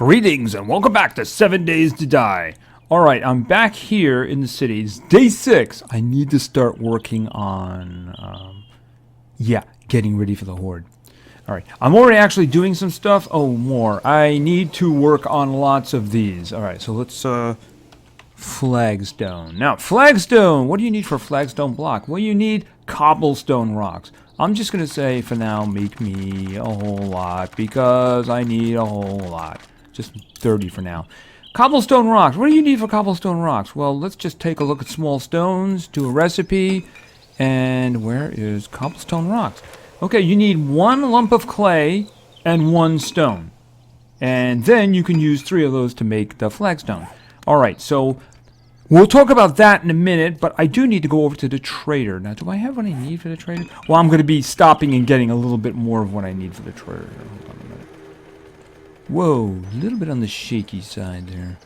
Greetings and welcome back to 7 Days to Die. Alright, I'm back here in the city. It's day 6. I need to start working on, getting ready for the Horde. Alright, I'm already actually doing some stuff. Oh, more. I need to work on lots of these. Alright, so let's, flagstone. Now, flagstone! What do you need for a flagstone block? Well, you need cobblestone rocks. I'm just gonna say, for now, make me a whole lot, because I need a whole lot. Just 30 for now. Cobblestone rocks. What do you need for cobblestone rocks? Well, let's just take a look at small stones, do a recipe, and where is cobblestone rocks? Okay, you need 1 lump of clay and 1 stone. And then you can use 3 of those to make the flagstone. Alright, so we'll talk about that in a minute, but I do need to go over to the trader. Now, do I have what I need for the trader? Well, I'm going to be stopping and getting a little bit more of what I need for the trader. Hold on a minute. Whoa, a little bit on the shaky side there.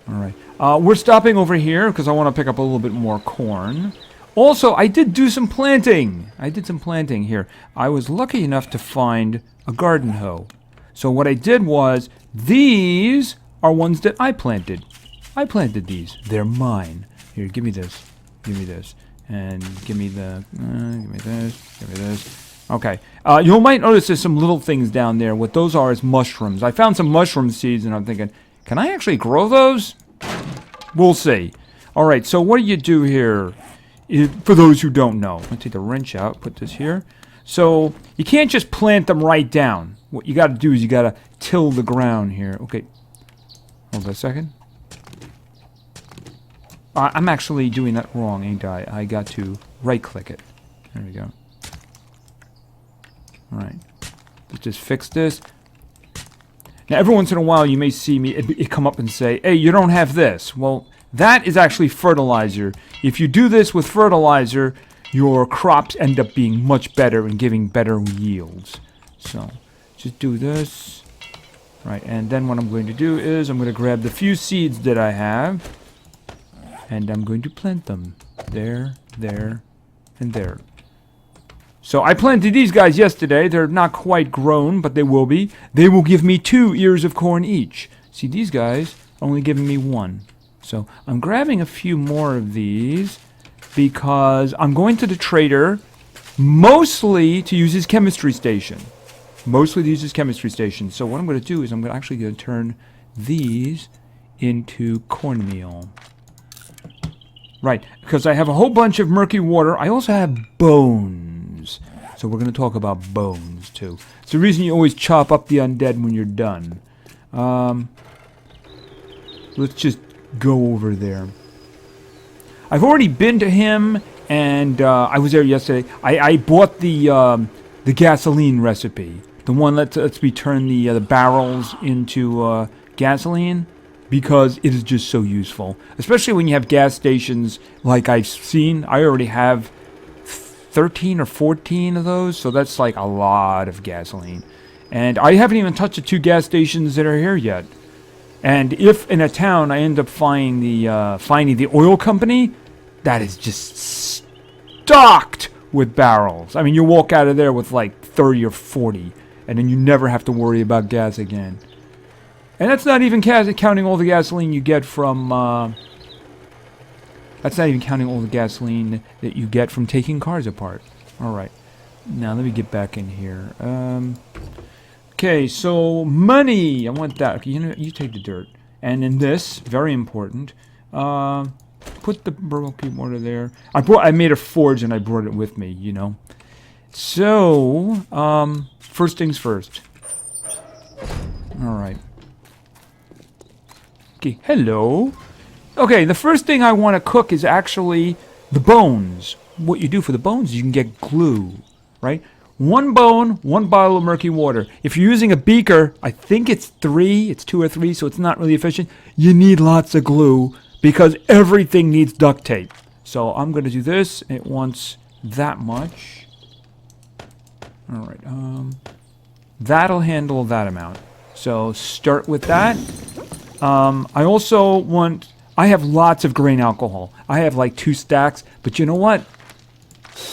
Alright. We're stopping over here because I want to pick up a little bit more corn. Also, I did do some planting. I did some planting here. I was lucky enough to find a garden hoe. So what I did was, these are ones that I planted. I planted these. They're mine. Here, give me this. Give me this. And give me the... give me this. Give me this. Okay. You might notice there's some little things down there. What those are is mushrooms. I found some mushroom seeds, and I'm thinking, can I actually grow those? We'll see. Alright, so what do you do here? For those who don't know. I'll take the wrench out, put this here. So, you can't just plant them right down. What you gotta do is you gotta till the ground here. Okay. Hold on a second. I'm actually doing that wrong, ain't I? I got to right-click it. There we go. Alright. Let's just fix this. Now, every once in a while, you may see me it come up and say, hey, you don't have this. Well, that is actually fertilizer. If you do this with fertilizer, your crops end up being much better and giving better yields. So, just do this. Right, and then what I'm going to do is I'm going to grab the few seeds that I have, and I'm going to plant them. There, there, and there. So I planted these guys yesterday. They're not quite grown, but they will be. They will give me 2 ears of corn each. See, these guys are only giving me 1. So I'm grabbing a few more of these because I'm going to the trader mostly to use his chemistry station. Mostly to use his chemistry station. So what I'm going to do is I'm actually going to turn these into cornmeal. Right, because I have a whole bunch of murky water. I also have bones. So we're going to talk about bones, too. It's the reason you always chop up the undead when you're done. Let's just go over there. I've already been to him, and I was there yesterday. I bought the gasoline recipe. The one that lets me turn the barrels into gasoline. Because it is just so useful. Especially when you have gas stations like I've seen. I already have 13 or 14 of those. So that's like a lot of gasoline. And I haven't even touched the 2 gas stations that are here yet. And if in a town I end up finding the oil company, that is just stocked with barrels. I mean, you walk out of there with like 30 or 40. And then you never have to worry about gas again. And that's not even counting all the gasoline you get from, that's not even counting all the gasoline that you get from taking cars apart. Alright. Now, let me get back in here. Okay, so, money! I want that. Okay, you know, you take the dirt. And in this, very important, put the broken water there. I made a forge and I brought it with me, you know. So, first things first. Alright. Okay, hello. Okay, the first thing I want to cook is actually the bones. What you do for the bones is you can get glue, right? 1 bone, 1 bottle of murky water. If you're using a beaker, I think it's 3, it's 2 or 3, so it's not really efficient. You need lots of glue because everything needs duct tape. So I'm going to do this. It wants that much. All right, that'll handle that amount. So start with that. I also want... I have lots of grain alcohol. I have like 2 stacks. But you know what?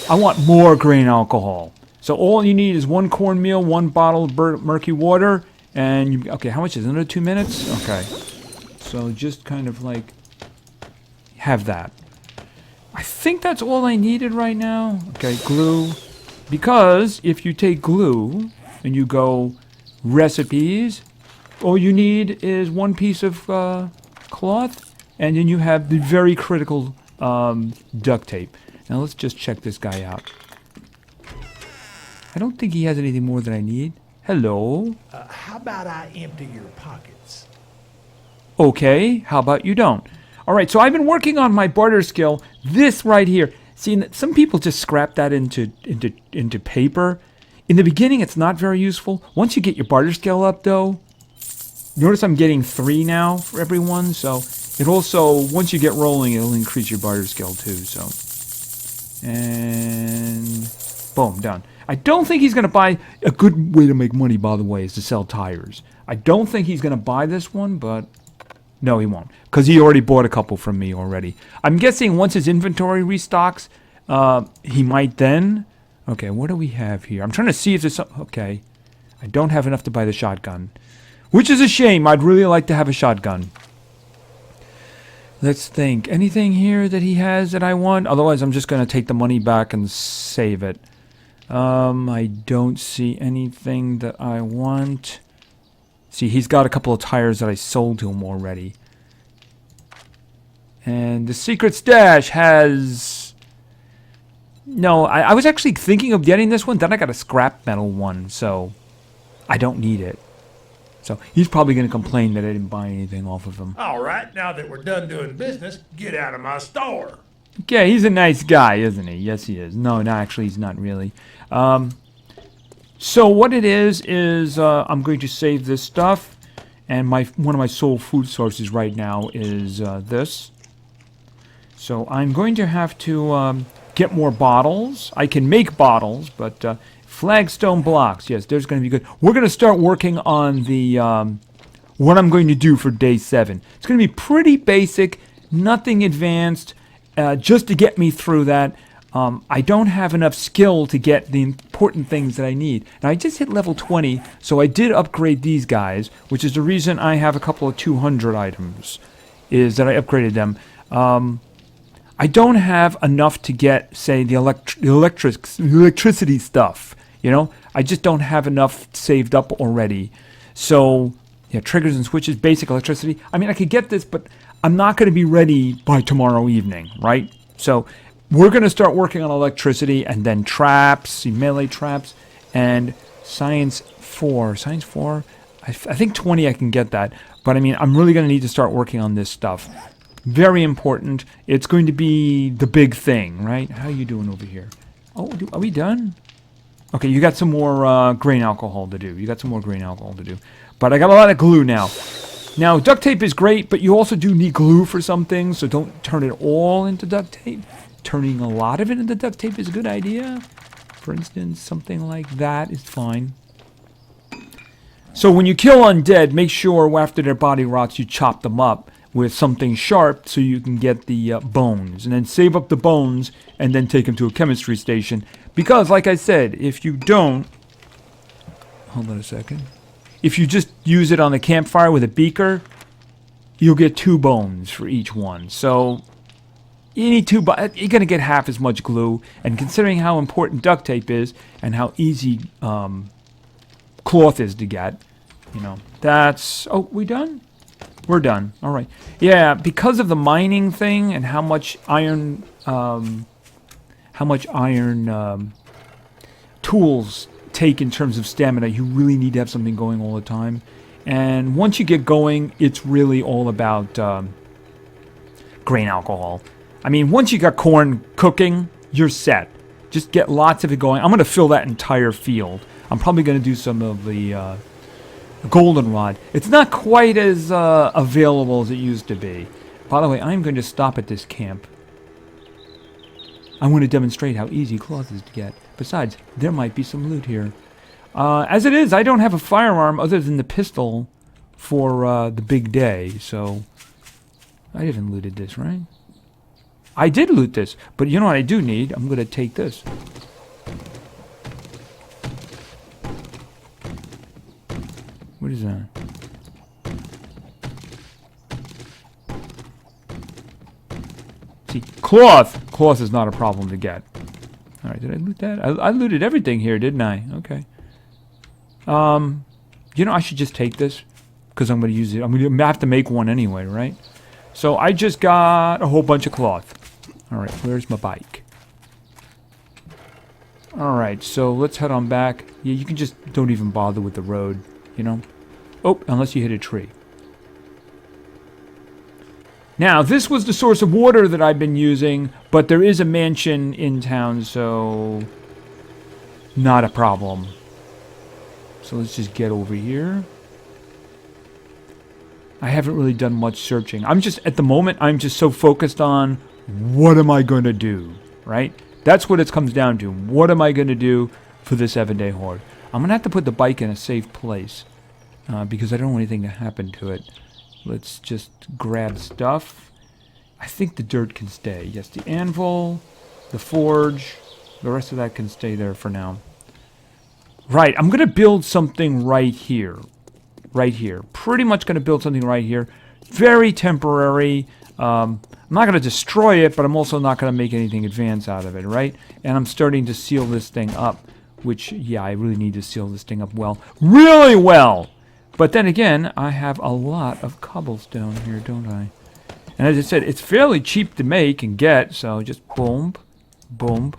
I want more grain alcohol. So all you need is 1 cornmeal, 1 bottle of murky water, And, okay, how much is it? Another 2 minutes? Okay. So just kind of like have that. I think that's all I needed right now. Okay, glue. Because if you take glue and you go recipes, all you need is one piece of cloth, and then you have the very critical duct tape. Now let's just check this guy out. I don't think he has anything more than I need. Hello? How about I empty your pockets? Okay, how about you don't? Alright, so I've been working on my barter skill. This right here. See, some people just scrap that into paper. In the beginning, it's not very useful. Once you get your barter skill up, though, notice I'm getting 3 now for everyone. So it also, once you get rolling, it'll increase your barter skill too. So, and boom, done. I don't think he's going to buy. A good way to make money, by the way, is to sell tires. I don't think he's going to buy this one, but no, he won't, because he already bought a couple from me already. I'm guessing once his inventory restocks, he might then. Okay, what do we have here? I'm trying to see if there's some. Okay, I don't have enough to buy the shotgun, which is a shame. I'd really like to have a shotgun. Let's think. Anything here that he has that I want? Otherwise, I'm just going to take the money back and save it. I don't see anything that I want. See, he's got a couple of tires that I sold to him already. And the secret stash has... No, I was actually thinking of getting this one. Then I got a scrap metal one, so I don't need it. So he's probably going to complain that I didn't buy anything off of him. All right, now that we're done doing business, get out of my store. Okay, he's a nice guy, isn't he? Yes, he is. No, actually, he's not really. So what it is I'm going to save this stuff, and one of my sole food sources right now is this. So I'm going to have to get more bottles. I can make bottles, but flagstone blocks, yes, there's going to be good. We're going to start working on the what I'm going to do for day 7. It's going to be pretty basic, nothing advanced, just to get me through that. I don't have enough skill to get the important things that I need. Now, I just hit level 20, so I did upgrade these guys, which is the reason I have a couple of 200 items, is that I upgraded them. I don't have enough to get, say, the electricity stuff, you know? I just don't have enough saved up already. So, yeah, triggers and switches, basic electricity. I mean, I could get this, but I'm not going to be ready by tomorrow evening, right? So we're going to start working on electricity, and then traps, melee traps, and science 4. Science 4? I think 20 I can get that. But, I mean, I'm really going to need to start working on this stuff. Very important. It's going to be the big thing, right? How are you doing over here? Oh, are we done? Okay, you got some more grain alcohol to do. But I got a lot of glue now. Now, duct tape is great, but you also do need glue for some things, so don't turn it all into duct tape. Turning a lot of it into duct tape is a good idea. For instance, something like that is fine. So when you kill undead, make sure after their body rots, you chop them up with something sharp so you can get the bones. And then save up the bones and then take them to a chemistry station. Because, like I said, if you don't... Hold on a second. If you just use it on the campfire with a beaker, you'll get 2 bones for each one. So you need 2 you're going to get half as much glue. And considering how important duct tape is and how easy cloth is to get, you know, that's... Oh, we done? We're done. All right. Yeah, because of the mining thing and how much iron tools take in terms of stamina, you really need to have something going all the time. And once you get going, it's really all about grain alcohol. I mean, once you got corn cooking, you're set. Just get lots of it going. I'm going to fill that entire field. I'm probably going to do some of the goldenrod. It's not quite as available as it used to be. By the way, I'm going to stop at this camp. I want to demonstrate how easy cloth is to get. Besides, there might be some loot here. As it is, I don't have a firearm other than the pistol for the big day, so I haven't looted this, right? I did loot this, but you know what I do need? I'm going to take this. What is that? See, cloth! Cloth is not a problem to get. Alright, did I loot that? I looted everything here, didn't I? Okay. You know, I should just take this. Because I'm going to use it. I'm going to have to make one anyway, right? So I just got a whole bunch of cloth. Alright, where's my bike? Alright, so let's head on back. Yeah, you can just don't even bother with the road, you know? Oh, unless you hit a tree. Now, this was the source of water that I've been using, but there is a mansion in town, so not a problem. So let's just get over here. I haven't really done much searching. At the moment, I'm just so focused on what am I going to do, right? That's what it comes down to. What am I going to do for the 7-day horde? I'm going to have to put the bike in a safe place because I don't want anything to happen to it. Let's just grab stuff. I think the dirt can stay. Yes, the anvil, the forge, the rest of that can stay there for now. Right, I'm going to build something right here. Right here. Pretty much going to build something right here. Very temporary. I'm not going to destroy it, but I'm also not going to make anything advance out of it, right? And I'm starting to seal this thing up, which, yeah, I really need to seal this thing up well. Really well! But then again, I have a lot of cobblestone here, don't I? And as I said, it's fairly cheap to make and get, so just boom, boom,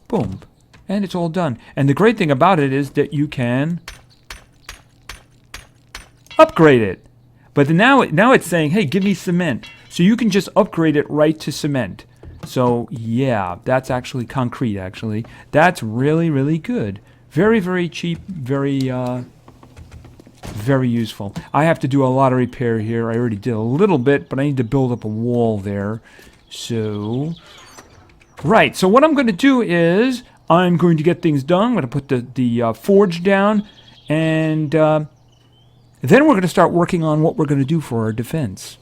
boom. And it's all done. And the great thing about it is that you can upgrade it. But now it's saying, hey, give me cement. So you can just upgrade it right to cement. So, yeah, that's actually concrete, actually. That's really, really good. Very, very cheap, very useful. I have to do a lot of repair here. I already did a little bit, but I need to build up a wall there. So, right. So what I'm going to do is I'm going to get things done. I'm going to put the forge down, and then we're going to start working on what we're going to do for our defense.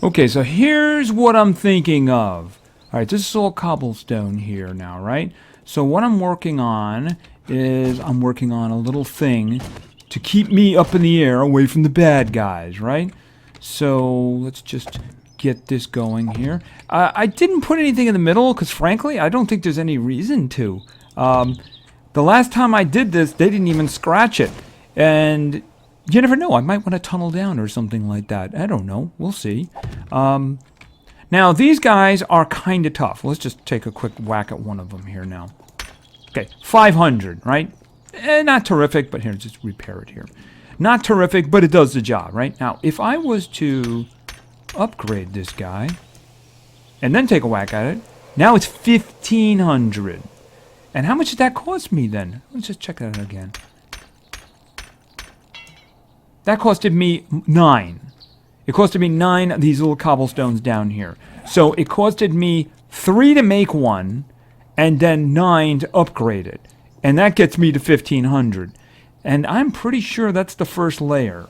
Okay, so here's what I'm thinking of. All right, this is all cobblestone here now, right? So what I'm working on is I'm working on a little thing to keep me up in the air away from the bad guys, right? So let's just get this going here. I didn't put anything in the middle because, frankly, I don't think there's any reason to. The last time I did this, they didn't even scratch it. And you never know. I might want to tunnel down or something like that. I don't know. We'll see. Now, these guys are kind of tough. Let's just take a quick whack at one of them here now. Okay, 500, right? Not terrific, but here, just repair it here. Not terrific, but it does the job, right? Now, if I was to upgrade this guy and then take a whack at it, now it's 1,500. And how much did that cost me then? Let's just check that out again. That costed me 9. It costed me 9 of these little cobblestones down here. So it costed me 3 to make one, and then 9 to upgrade it. And that gets me to 1,500. And I'm pretty sure that's the first layer.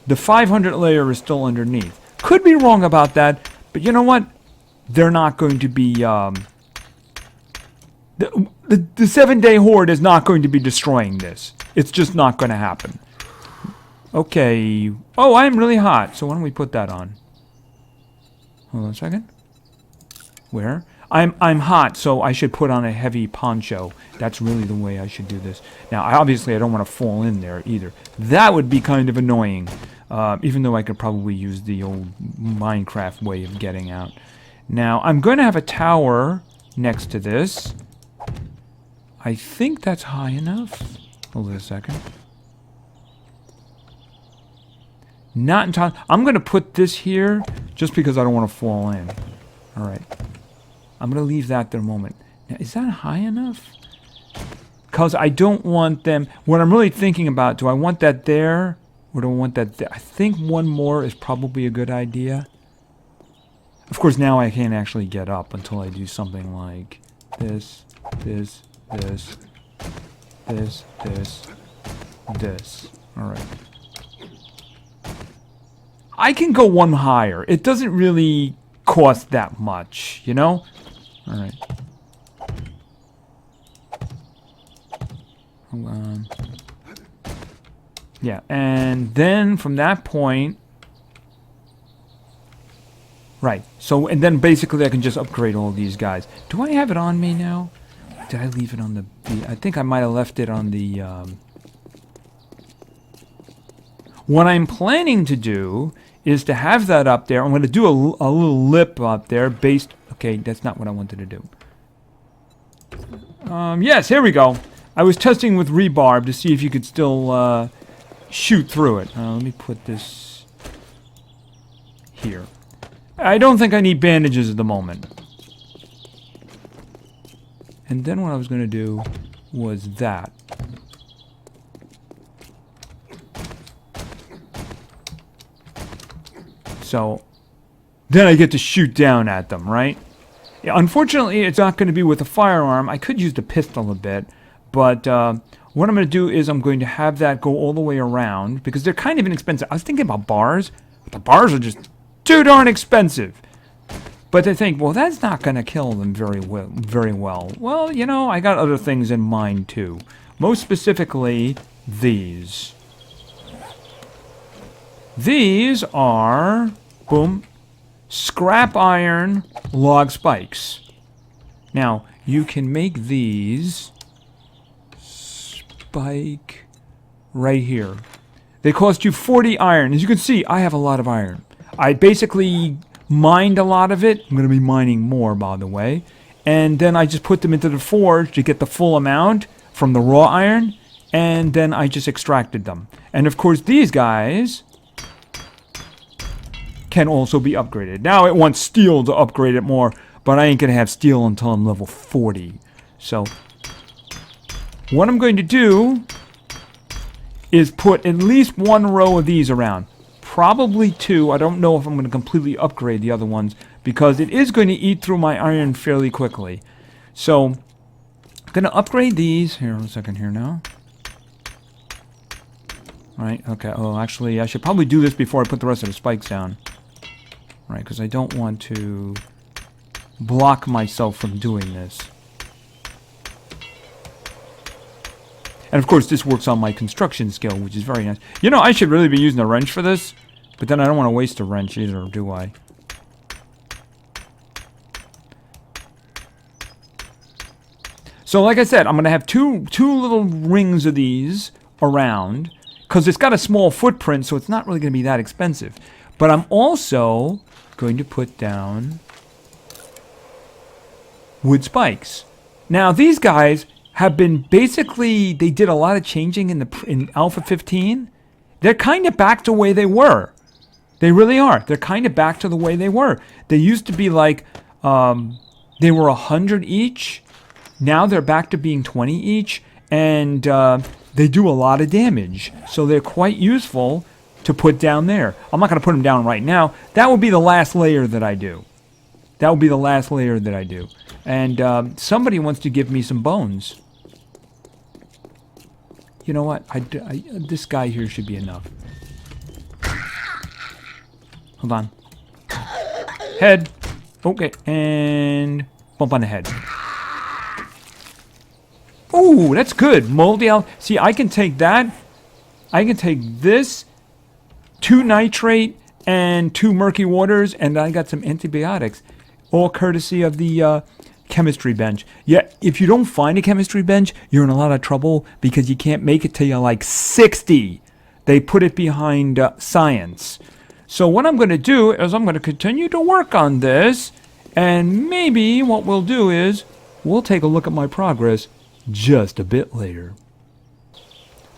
The 500 layer is still underneath. Could be wrong about that, but you know what? They're not going to be... The 7-day horde is not going to be destroying this. It's just not going to happen. Okay. Oh, I'm really hot. So why don't we put that on? Hold on a second. Where? I'm hot, so I should put on a heavy poncho. That's really the way I should do this. Now, obviously, I don't want to fall in there either. That would be kind of annoying, even though I could probably use the old Minecraft way of getting out. Now, I'm going to have a tower next to this. I think that's high enough. Hold on a second. Not in time. I'm going to put this here just because I don't want to fall in. All right. I'm going to leave that there a moment. Now, is that high enough? Because I don't want them... What I'm really thinking about, do I want that there? Or do I want that there? I think one more is probably a good idea. Of course, now I can't actually get up until I do something like this, this, this, this, this, this. All right. I can go one higher. It doesn't really cost that much, you know? All right. Hold on. Yeah, and then from that point... Right, so, and then basically I can just upgrade all these guys. Do I have it on me now? Did I leave it on the... I think I might have left it on the... What I'm planning to do is to have that up there. I'm going to do a little lip up there based... Okay, that's not what I wanted to do. Yes, here we go. I was testing with rebarb to see if you could still shoot through it. Let me put this here. I don't think I need bandages at the moment. And then what I was going to do was that. So, then I get to shoot down at them, right? Yeah, unfortunately, it's not going to be with a firearm. I could use the pistol a bit, but what I'm going to do is I'm going to have that go all the way around, because they're kind of inexpensive. I was thinking about bars, but the bars are just too darn expensive. But they think, well, that's not going to kill them very well. Well, you know, I got other things in mind, too. Most specifically, these. These are, boom, scrap iron log spikes. Now, you can make these spike right here. They cost you 40 iron. As you can see, I have a lot of iron. I basically mined a lot of it. I'm going to be mining more, by the way. And then I just put them into the forge to get the full amount from the raw iron. And then I just extracted them. And of course, these guys can also be upgraded. Now it wants steel to upgrade it more, but I ain't going to have steel until I'm level 40. So, what I'm going to do is put at least one row of these around. Probably two. I don't know if I'm going to completely upgrade the other ones, because it is going to eat through my iron fairly quickly. So, I'm going to upgrade these. Here, one second here now. Right, okay. Oh, actually, I should probably do this before I put the rest of the spikes down. Right, because I don't want to block myself from doing this. And of course, this works on my construction skill, which is very nice. You know, I should really be using a wrench for this, but then I don't want to waste a wrench either, do I? So, like I said, I'm going to have two little rings of these around, because it's got a small footprint, so it's not really going to be that expensive. But I'm also going to put down wood spikes. Now, these guys have been basically, they did a lot of changing in Alpha 15. They're kind of back to the way they were. They really are. They're kind of back to the way they were. They used to be like, they were 100 each. Now they're back to being 20 each. And they do a lot of damage. So they're quite useful to put down there. I'm not going to put them down right now. That will be the last layer that I do. That will be the last layer that I do. And somebody wants to give me some bones. You know what? This guy here should be enough. Hold on. Head. Okay. And bump on the head. Ooh, that's good. Moldy out. See, I can take that. I can take this. 2 nitrate and 2 murky waters, and I got some antibiotics, all courtesy of the chemistry bench. Yeah, if you don't find a chemistry bench, you're in a lot of trouble, because you can't make it till you're like 60. They put it behind science. So what I'm going to do is I'm going to continue to work on this, and maybe what we'll do is we'll take a look at my progress just a bit later.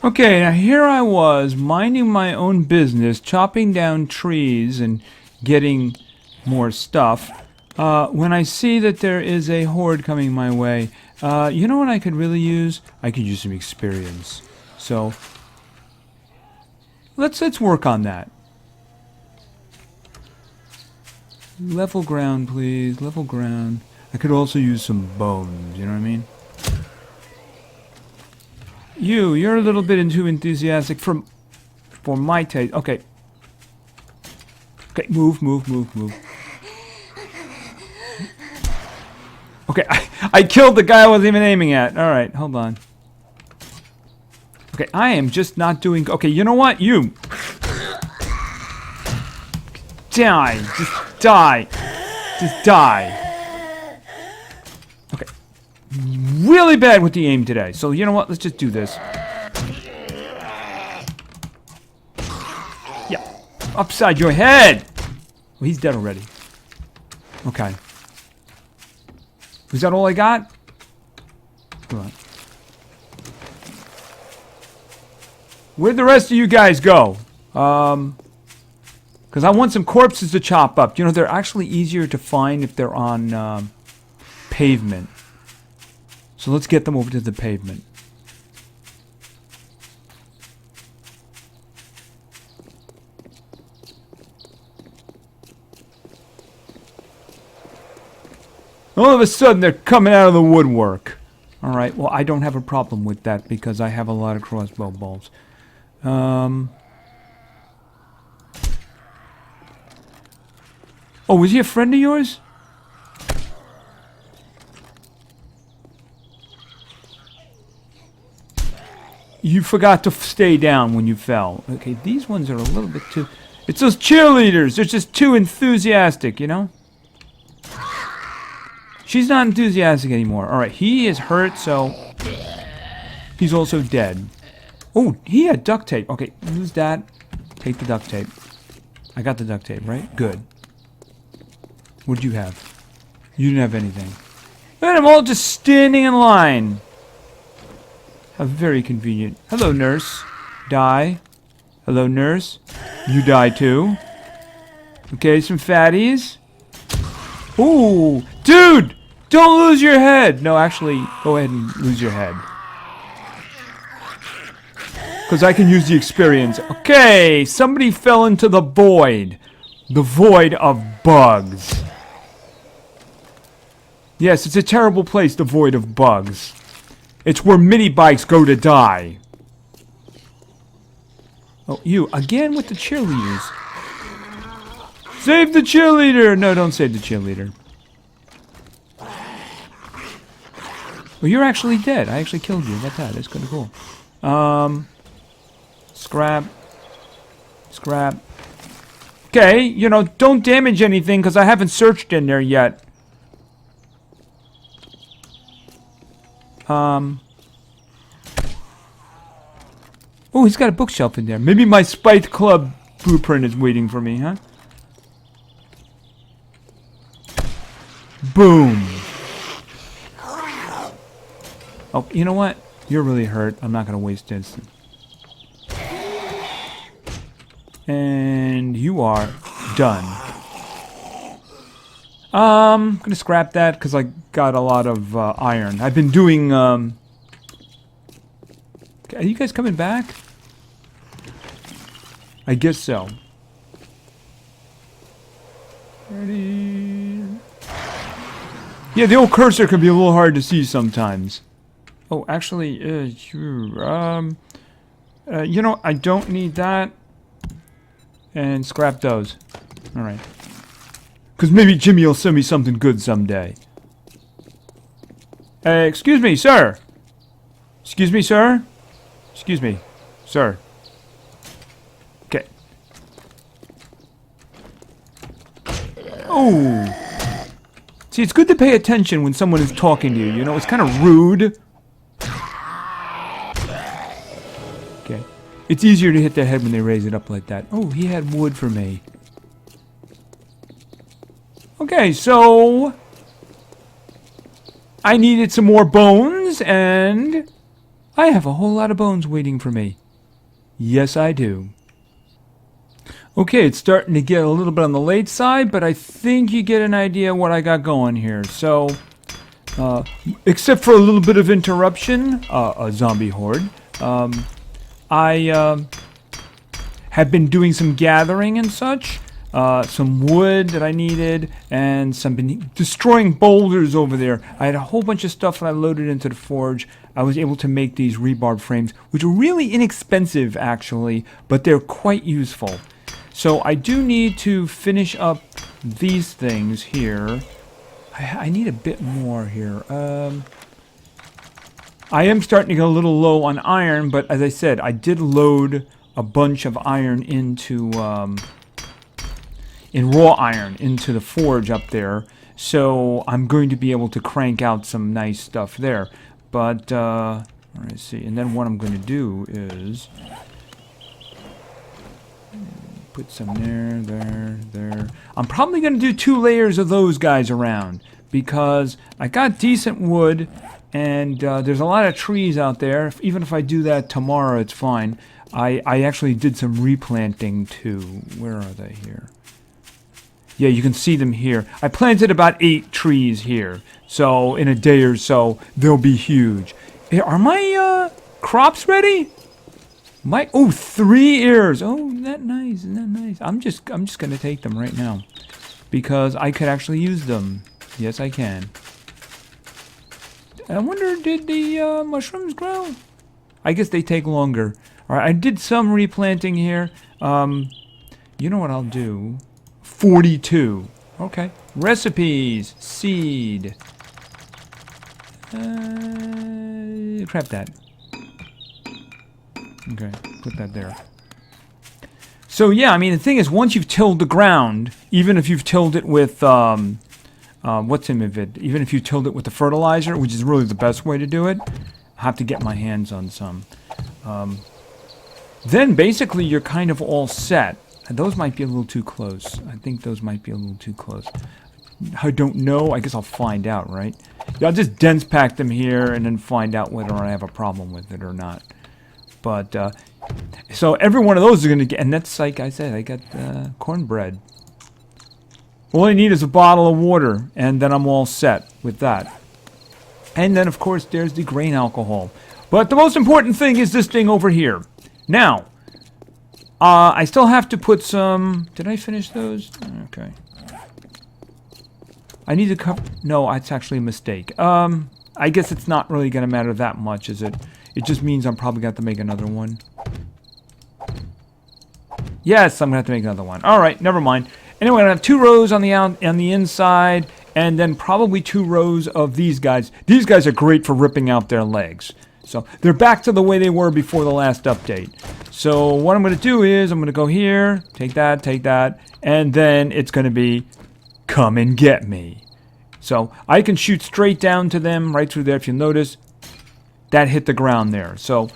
Okay, now here I was, minding my own business, chopping down trees and getting more stuff, when I see that there is a horde coming my way. You know what I could really use? I could use some experience. So, let's work on that. Level ground, please. Level ground. I could also use some bones, you know what I mean? You're a little bit too enthusiastic for my taste. Okay. Okay, move. Okay, I killed the guy I wasn't even aiming at. Alright, hold on. Okay, I am just not doing... Okay, you know what? You! Die! Just die! Just die! Okay. Really bad with the aim today. So, you know what? Let's just do this. Yeah. Upside your head! Well, he's dead already. Okay. Was that all I got? Come on. Where'd the rest of you guys go? Because I want some corpses to chop up. You know, they're actually easier to find if they're on pavement. So let's get them over to the pavement. All of a sudden, they're coming out of the woodwork. Alright, well, I don't have a problem with that because I have a lot of crossbow bolts. Oh, was he a friend of yours? You forgot to stay down when you fell. Okay, these ones are a little bit too... It's those cheerleaders! They're just too enthusiastic, you know? She's not enthusiastic anymore. Alright, he is hurt, so... He's also dead. Oh, he had duct tape. Okay, use that. Take the duct tape. I got the duct tape, right? Good. What did you have? You didn't have anything. And I'm all just standing in line. How very convenient. Hello, nurse. Die. Hello, nurse. You die too. Okay, some fatties. Ooh, dude! Don't lose your head! No, actually, go ahead and lose your head. Because I can use the experience. Okay, somebody fell into the void. The void of bugs. Yes, it's a terrible place, the void of bugs. It's where mini bikes go to die. Oh, you, again with the cheerleaders. Save the cheerleader! No, don't save the cheerleader. Well, you're actually dead. I actually killed you. Look at that. That's kind of cool. Scrap. Scrap. Okay, you know, don't damage anything because I haven't searched in there yet. Oh, he's got a bookshelf in there. Maybe my Spite Club blueprint is waiting for me, huh? Boom. Oh, you know what? You're really hurt. I'm not going to waste this. And you are done. I'm going to scrap that because I got a lot of iron. I've been doing... Are you guys coming back? I guess so. Ready? Yeah, the old cursor can be a little hard to see sometimes. Oh, actually, you know, I don't need that. And scrap those. Alright. Because maybe Jimmy will send me something good someday. Excuse me, sir. Excuse me, sir. Excuse me, sir. Okay. Oh. See, it's good to pay attention when someone is talking to you. You know, it's kind of rude. Okay. It's easier to hit their head when they raise it up like that. Oh, he had wood for me. Okay, so... I needed some more bones, and... I have a whole lot of bones waiting for me. Yes, I do. Okay, it's starting to get a little bit on the late side, but I think you get an idea what I got going here. So, except for a little bit of interruption, a zombie horde, I have been doing some gathering and such, some wood that I needed, and some destroying boulders over there. I had a whole bunch of stuff that I loaded into the forge. I was able to make these rebar frames, which are really inexpensive actually, but they're quite useful. So I do need to finish up these things here. I need a bit more here. I am starting to get a little low on iron, but as I said, I did load a bunch of iron into, in raw iron into the forge up there. So I'm going to be able to crank out some nice stuff there. But, let's see. And then what I'm going to do is put some there. I'm probably going to do 2 layers of those guys around because I got decent wood and there's a lot of trees out there. Even if I do that tomorrow, it's fine. I actually did some replanting too. Where are they here? Yeah, you can see them here. I planted about 8 trees here. So in a day or so, they'll be huge. Hey, are my crops ready? Oh, 3 ears. Oh, isn't that nice? Isn't that nice? I'm just gonna take them right now because I could actually use them. Yes, I can. I wonder, did the mushrooms grow? I guess they take longer. All right, I did some replanting here. You know what I'll do? 42. Okay. Recipes. Seed. Crap that. Okay, put that there. So yeah, I mean the thing is, once you've tilled the ground, even if you've tilled it with what's in it? Even if you tilled it with the fertilizer, which is really the best way to do it, I have to get my hands on some. Then basically you're kind of all set. And those might be a little too close. I think those might be a little too close. I don't know. I guess I'll find out, right? Yeah, I'll just dense pack them here and then find out whether I have a problem with it or not. But, so every one of those is going to get, and that's like I said, I got cornbread. All I need is a bottle of water, and then I'm all set with that. And then, of course, there's the grain alcohol. But the most important thing is this thing over here. Now, I still have to put some... Did I finish those? Okay. I need to cover... No, it's actually a mistake. I guess it's not really going to matter that much, is it? It just means I'm probably going to have to make another one. Yes, I'm going to have to make another one. Alright, never mind. Anyway, I have 2 rows on the inside, and then probably 2 rows of these guys. These guys are great for ripping out their legs. So, they're back to the way they were before the last update. So, what I'm going to do is, I'm going to go here, take that, and then it's going to be, come and get me. So, I can shoot straight down to them, right through there, if you notice. That hit the ground there. So,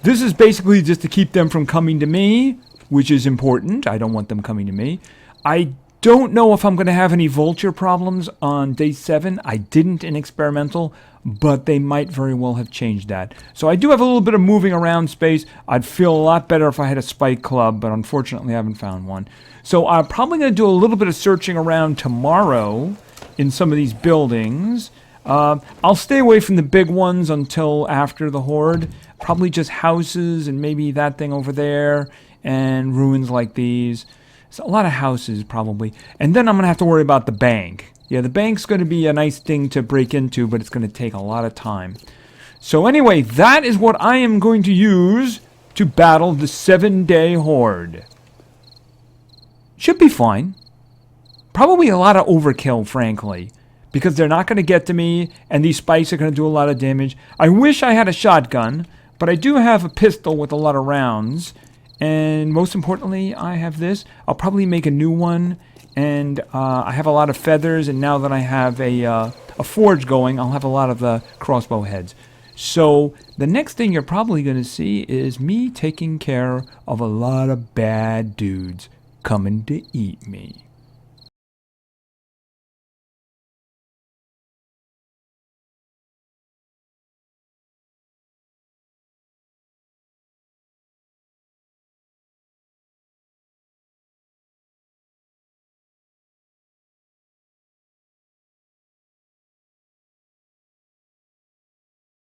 this is basically just to keep them from coming to me, which is important. I don't want them coming to me. I don't know if I'm going to have any vulture problems on day 7. I didn't in experimental, but they might very well have changed that. So I do have a little bit of moving around space. I'd feel a lot better if I had a spike club, but unfortunately I haven't found one. So I'm probably going to do a little bit of searching around tomorrow in some of these buildings. I'll stay away from the big ones until after the Horde. Probably just houses and maybe that thing over there and ruins like these. So a lot of houses, probably. And then I'm going to have to worry about the bank. Yeah, the bank's going to be a nice thing to break into, but it's going to take a lot of time. So anyway, that is what I am going to use to battle the 7-day Horde. Should be fine. Probably a lot of overkill, frankly. Because they're not going to get to me, and these spikes are going to do a lot of damage. I wish I had a shotgun, but I do have a pistol with a lot of rounds. And most importantly, I have this. I'll probably make a new one. And I have a lot of feathers, and now that I have a forge going, I'll have a lot of the crossbow heads. So the next thing you're probably going to see is me taking care of a lot of bad dudes coming to eat me.